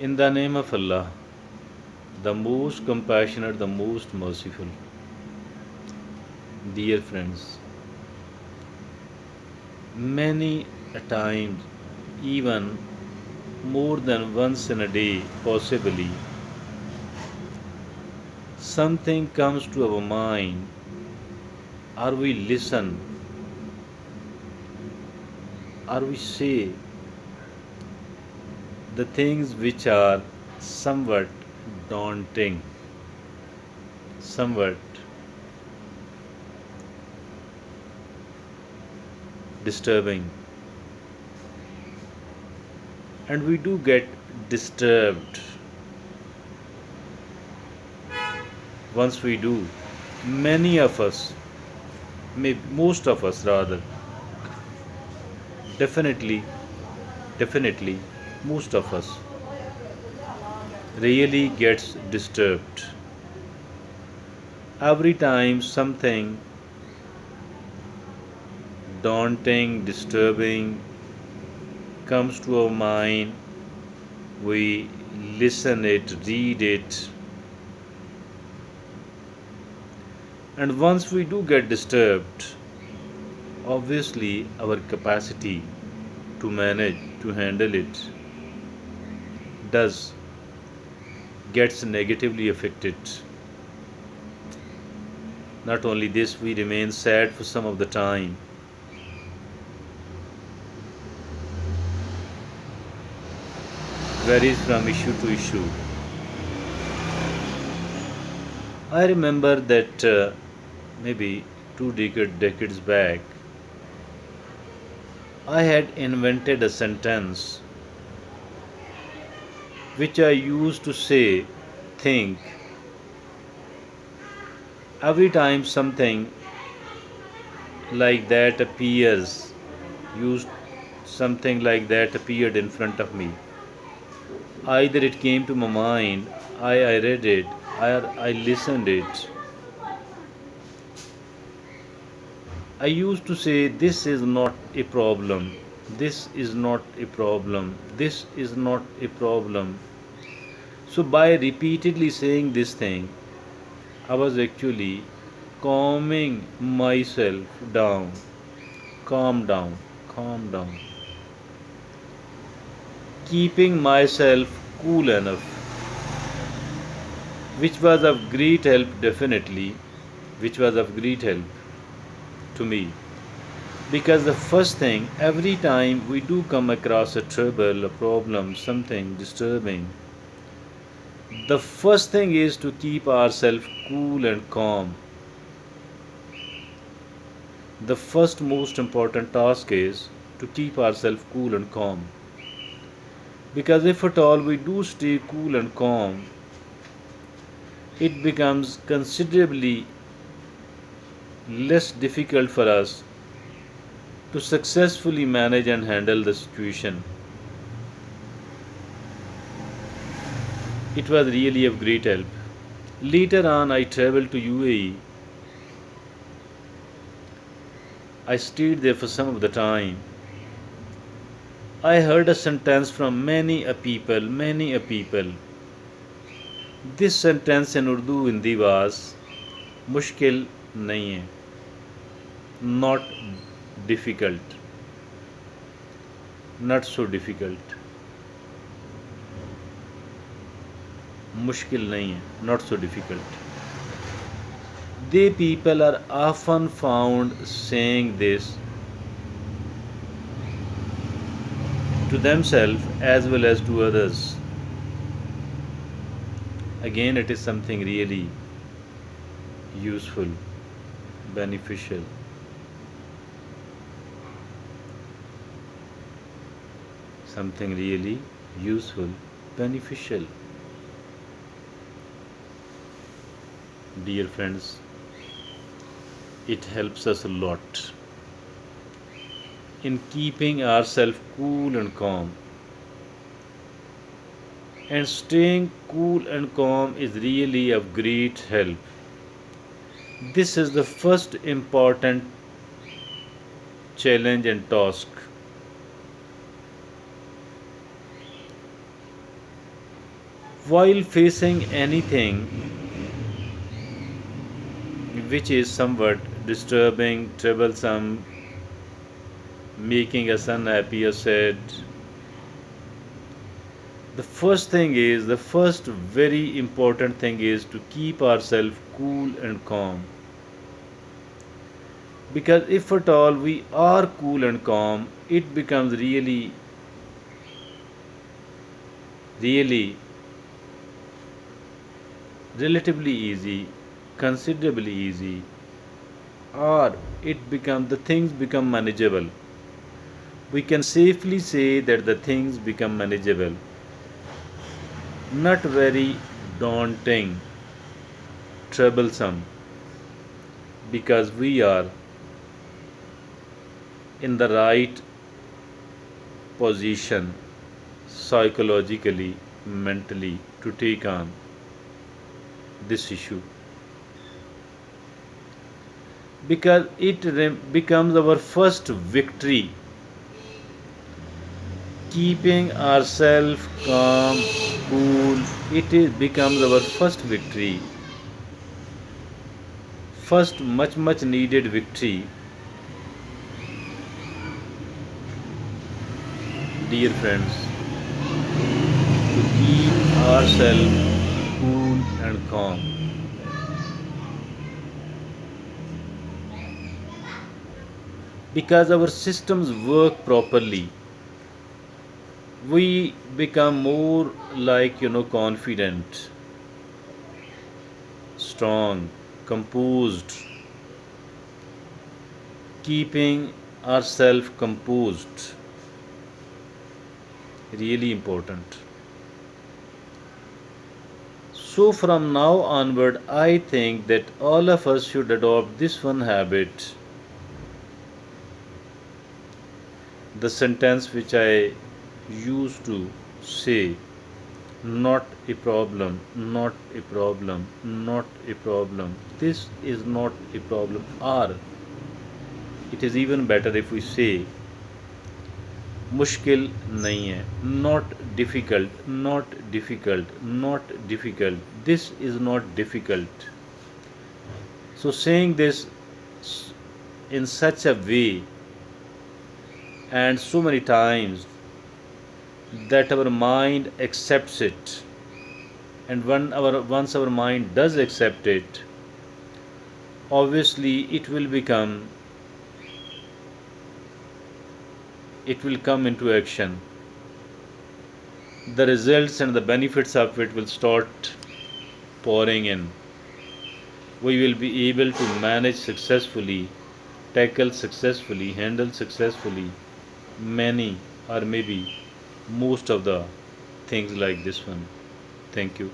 In the name of Allah, the most compassionate, the most merciful. Dear friends, many a times, even more than once in a day, possibly, something comes to our mind, or we listen, or we say the things which are somewhat daunting, somewhat disturbing, and we do get disturbed once we do. Many of us, maybe most of us rather, definitely, definitely, most of us really gets disturbed every time something daunting, disturbing comes to our mind. We listen it, read it, and once we do get disturbed, obviously our capacity to manage, to handle it, does gets negatively affected. Not only this, we remain sad for some of the time, varies from issue to issue. I remember that maybe decades back, I had invented a sentence which I used to say, think, every time something like that appears, used something like that appeared in front of me. Either it came to my mind, I read it, or I listened it. I used to say, this is not a problem, this is not a problem, this is not a problem. So, by repeatedly saying this thing, I was actually calming myself down, calm down, calm down, keeping myself cool enough, which was of great help, definitely, which was of great help to me. Because the first thing, every time we do come across a trouble, a problem, something disturbing, the first thing is to keep ourselves cool and calm. The first most important task is to keep ourselves cool and calm. Because if at all we do stay cool and calm, it becomes considerably less difficult for us to successfully manage and handle the situation. It was really of great help. Later on, I traveled to UAE. I stayed there for some of the time. I heard a sentence from many a people. This sentence in Urdu Hindi was Mushkil nahi hai, not difficult, not so difficult. Mushkil nahi hai, not so difficult. They people are often found saying this to themselves as well as to others. Again, it is something really useful, beneficial, something really useful, beneficial. Dear friends, it helps us a lot in keeping ourselves cool and calm. And staying cool and calm is really of great help. This is the first important challenge and task. While facing anything which is somewhat disturbing, troublesome, making us unhappy or sad, the first very important thing is to keep ourselves cool and calm. Because if at all we are cool and calm, it becomes really relatively easy, considerably easy, or the things become manageable. We can safely say that the things become manageable, not very daunting, troublesome, because we are in the right position psychologically, mentally to take on this issue. Because becomes our first victory, keeping ourselves calm, cool, becomes our first victory, first much needed victory, dear friends, to keep ourselves cool and calm. Because our systems work properly, we become more like confident, strong, composed, keeping ourselves composed, really important. So from now onward, I think that all of us should adopt this one habit, the sentence which I used to say, not a problem, not a problem, not a problem. This is not a problem. Or it is even better if we say मुश्किल नहीं है, not difficult, not difficult, not difficult, this is not difficult. So saying this in such a way and so many times that our mind accepts it, and once our mind does accept it, obviously it will come into action. The results and the benefits of it will start pouring in. We will be able to manage successfully, tackle successfully, handle successfully many or maybe most of the things like this one. Thank you.